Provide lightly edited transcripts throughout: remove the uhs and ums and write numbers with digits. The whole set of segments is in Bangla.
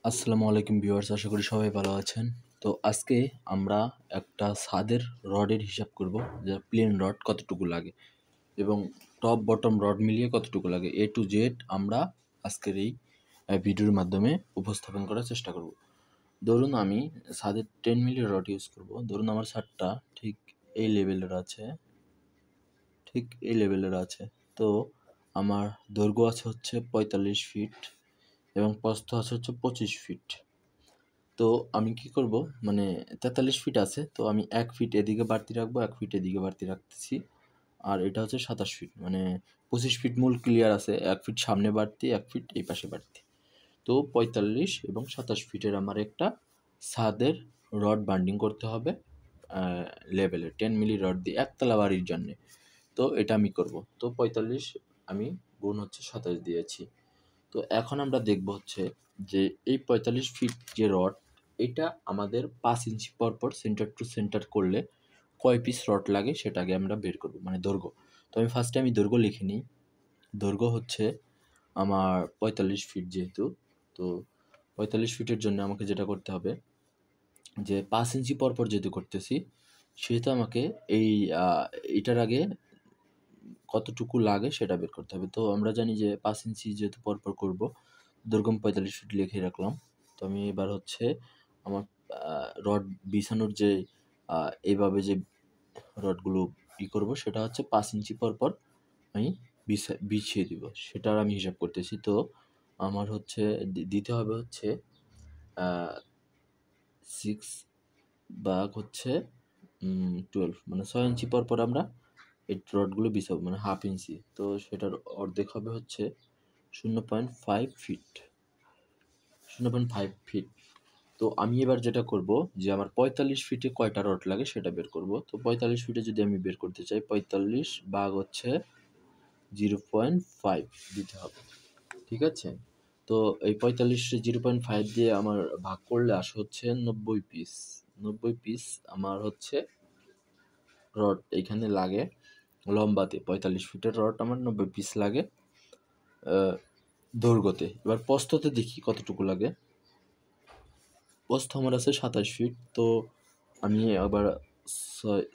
আসসালামু আলাইকুম ভিউয়ার্স, আশা করি সবাই ভালো আছেন। তো আজকে আমরা একটা ছাদের রডের হিসাব করব, যে প্লেন রড কতটুকু লাগে এবং টপ বটম রড মিলিয়ে কতটুকু লাগে। এ টু জেড আমরা আজকের এই ভিডিওর মাধ্যমে উপস্থাপন করার চেষ্টা করব। ধরুন আমি ছাদের 10 মিলি রড ইউজ করব। ধরুন আমার ছাদটা ঠিক এই লেভেলের আছে, তো আমার দৈর্ঘ্য আছে হচ্ছে 45 ফিট এবং প্রস্থ আছে হচ্ছে 25 ফিট। তো আমি কি করব, মানে 43 ফিট আছে, তো আমি 1 ফিট এদিকে বাড়তি রাখবো, 1 ফিট এদিকে বাড়তি রাখতেছি। আর এটা হচ্ছে 27 ফিট, মানে 25 ফিট মূল ক্লিয়ার আছে, 1 ফিট সামনে বাড়তি, 1 ফিট এই পাশে বাড়তি। তো 45 এবং 27 ফিটের আমার একটা ছাদের রড বান্ডিং করতে হবে লেভেলে 10 মিলি রড দিয়ে একতলা বাড়ির জন্যে। তো এটা আমি করব। তো 45 আমি গুণ হচ্ছে 27 দিয়েছি। তো এখন আমরা দেখব হচ্ছে যে এই 45 ফিট যে রড, এটা আমাদের 5 ইঞ্চি পর সেন্টার টু সেন্টার করলে কয় পিস রড লাগে সেটা আগে আমরা বের করব, মানে দৈর্ঘ্য। তো আমি ফার্স্টে দৈর্ঘ্য লিখে নিই। দৈর্ঘ্য হচ্ছে আমার 45 ফিট যেহেতু, তো 45 ফিটের জন্য আমাকে যেটা করতে হবে, যে 5 ইঞ্চি পর যেহেতু করতেছি, সেহেতু আমাকে এই এটার আগে কতটুকু লাগে সেটা বের করতে হবে। তো আমরা জানি যে 5 ইঞ্চি যেহেতু পরপর করব, দৈর্ঘ্য 45 ফিট লিখে রাখলাম। তো আমি এবার হচ্ছে আমার রড বিছানোর যে এইভাবে যে রডগুলো করব, সেটা হচ্ছে 5 ইঞ্চি পরপর আমি বিছিয়ে দিব, সেটার আমি হিসাব করতেছি। তো আমার হচ্ছে দিতে হবে হচ্ছে 6 ভাগ হচ্ছে 12, মানে 6 ইঞ্চি পরপর আমরা এই রডগুলো বিছাবো, মানে হাফ ইঞ্চি। তো সেটার অর্ধেক হবে হচ্ছে 0.5 ফিট, 0.5 ফিট। তো আমি এবার যেটা করব, যে আমার 45 ফিটে কয়টা রড লাগে সেটা বের করব। তো 45 ফিটে যদি আমি বের করতে চাই, 45 ভাগ হচ্ছে 0.5 দিতে হবে, ঠিক আছে? তো এই 45 0.5 দিয়ে আমার ভাগ করলে আসে হচ্ছে 90 পিস। 90 পিস আমার হচ্ছে রড এইখানে লাগে লম্বাতে। 45 ফিটের রড আমার 90 পিস লাগে দৈর্ঘ্যতে। এবার প্রস্থতে দেখি কতটুকু লাগে। প্রস্থ আমার আছে 27 ফিট। তো আমি আবার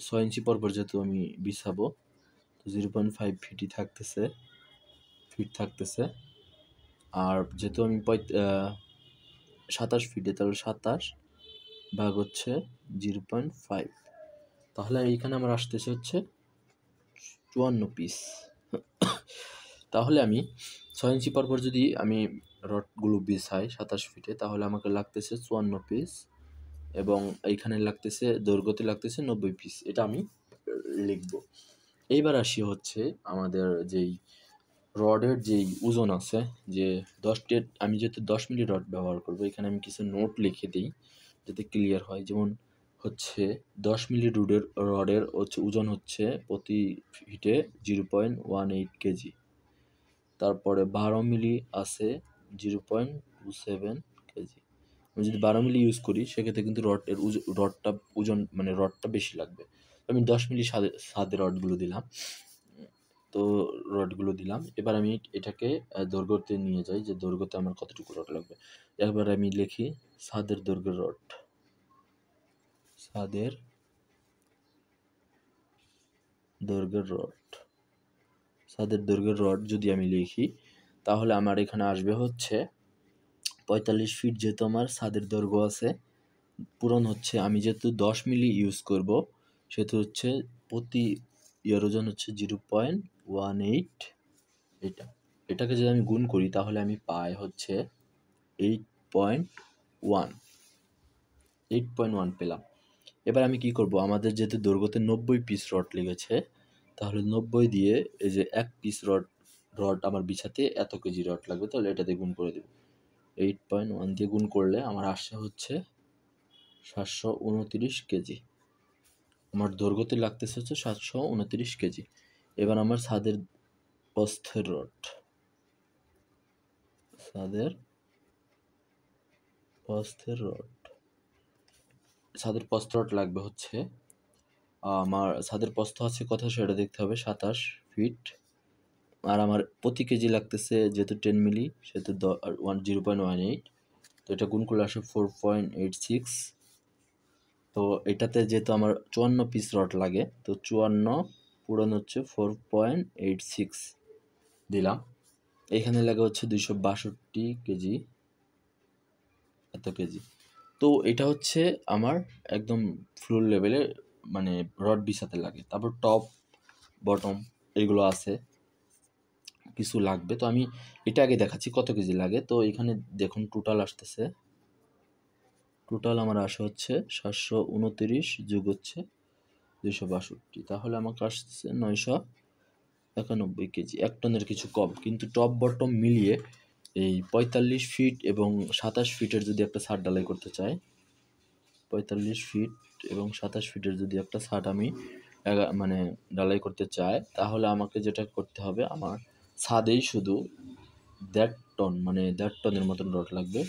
6 ইঞ্চি পরপর যেহেতু আমি বিছাবো, তো 0.5 ফিট থাকতেছে। আর যেহেতু আমি 27 ফিটে, তাহলে 27 ভাগ হচ্ছে 0.5, তাহলে এইখানে আমার আসতেছে হচ্ছে 54 পিস। তাহলে আমি 6 ইঞ্চি পরপর যদি আমি রডগুলো বিছাই 27 ফিটে, তাহলে আমাকে লাগতেছে 54 পিস এবং এইখানে লাগতেছে, দৈর্ঘ্যতে লাগতেছে 90 পিস। এটা আমি লিখব। এইবার আসি হচ্ছে আমাদের যেই রডের যেই ওজন আছে, যে 10 আমি যেহেতু 10 মিলি রড ব্যবহার করব, এখানে আমি কিছু নোট লিখে দিই যাতে ক্লিয়ার হয়। যেমন হচ্ছে 10 মিলি রডের হচ্ছে ওজন হচ্ছে প্রতি ফিটে 0.18 কেজি। তারপরে 12 মিলি আছে 0.27 কেজি। আমি যদি 12 মিলি ইউজ করি, সেক্ষেত্রে কিন্তু রডটা ওজন, মানে রডটা বেশি লাগবে। আমি 10 মিলি সাদে রডগুলো দিলাম। তো রডগুলো দিলাম। এবার আমি এটাকে দৈর্ঘ্যতে নিয়ে যাই, যে দৈর্ঘ্যতে আমার কতটুকু রড লাগবে। এবার আমি লিখি ছাদের দৈর্ঘ্যের রড। ছাদের দৈর্ঘ্যের রড ছাদের দৈর্ঘ্যের রড যদি আমি লিখি, তাহলে আমার এখানে আসবে হচ্ছে 45 ফিট। যেহেতু আমার ছাদের দৈর্ঘ্য আছে, পূরণ হচ্ছে আমি যেহেতু 10 মিলি ইউজ করব, সেহেতু হচ্ছে প্রতি ইয়ার ওজন হচ্ছে 0.18। এটাকে যদি আমি গুণ করি, তাহলে আমি পাই হচ্ছে 8.1। 8.1 পেলাম। এবার আমি কি করব, আমাদের যেহেতু দৈর্ঘ্যতে 90 পিস রড লেগেছে, তাহলে 90 দিয়ে এই যে 1 পিস রড আমার বিছাতে এত কেজি রড লাগবে, তাহলে এটা দিয়ে গুণ করে দেব। 8.1 দিয়ে গুণ করলে আমার আসছে হচ্ছে 729 কেজি। আমার দৈর্ঘ্যতে লাগতেছে হচ্ছে 729 কেজি। এবার আমার ছাদের প্রস্থের রড, ছাদের প্রস্থ রড লাগবে হচ্ছে, আমার ছাদের প্রস্থ আছে কত সেটা দেখতে হবে, 27 ফিট। আর আমার প্রতি কেজি লাগতেছে যেহেতু 10 মিলি, সেহেতু 0.18। তো এটা গুণ করলে আসে 4.86। তো এটাতে যেহেতু আমার 54 পিস রড লাগে, তো 54 পূরণ হচ্ছে 4.86 দিলাম। এখানে লাগে হচ্ছে 262 কেজি, এত কেজি। তো এটা হচ্ছে আমার একদম ফ্লোর লেভেলে মানে রড বিছাতে লাগে। তারপর টপ বটম এগুলো আছে, কিছু লাগবে। তো আমি এটা আগে দেখাচ্ছি কত কেজি লাগে। তো এখানে দেখুন টোটাল আসতেছে, টোটাল আমার আসে হচ্ছে 729 যোগ হচ্ছে 262, তাহলে আমাকে আসছে 991 কেজি, 1 টনের কিছু কম। কিন্তু টপ বটম মিলিয়ে এই 45 ফিট এবং 27 ফিটের যদি একটা ছাদ ঢালাই করতে চাই, 45 ফিট এবং 27 ফিটের যদি একটা ছাদ আমি মানে ঢালাই করতে চাই, তাহলে আমাকে যেটা করতে হবে, আমার ছাদেই শুধু 1.5 টন মানে 1.5 টনের মতন রড লাগবে,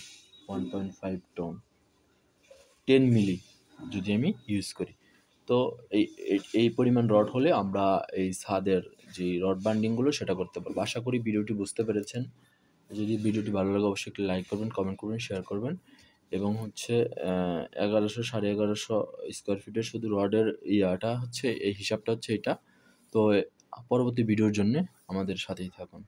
1.5 টন 10 মিলি যদি আমি ইউজ করি। তো এই পরিমাণ রড হলে আমরা এই ছাদের যে রড বান্ডিংগুলো সেটা করতে পারবো। আশা করি ভিডিওটি বুঝতে পেরেছেন। যদি ভিডিওটি ভালো লাগে অবশ্যই একটি লাইক করবেন, কমেন্ট করবেন, শেয়ার করবেন। এবং হচ্ছে 1100 1150 স্কোয়ার ফিটের শুধু রডের ইয়াটা হচ্ছে, এই হিসাবটা হচ্ছে এটা। তো পরবর্তী ভিডিওর জন্যে আমাদের সাথেই থাকুন।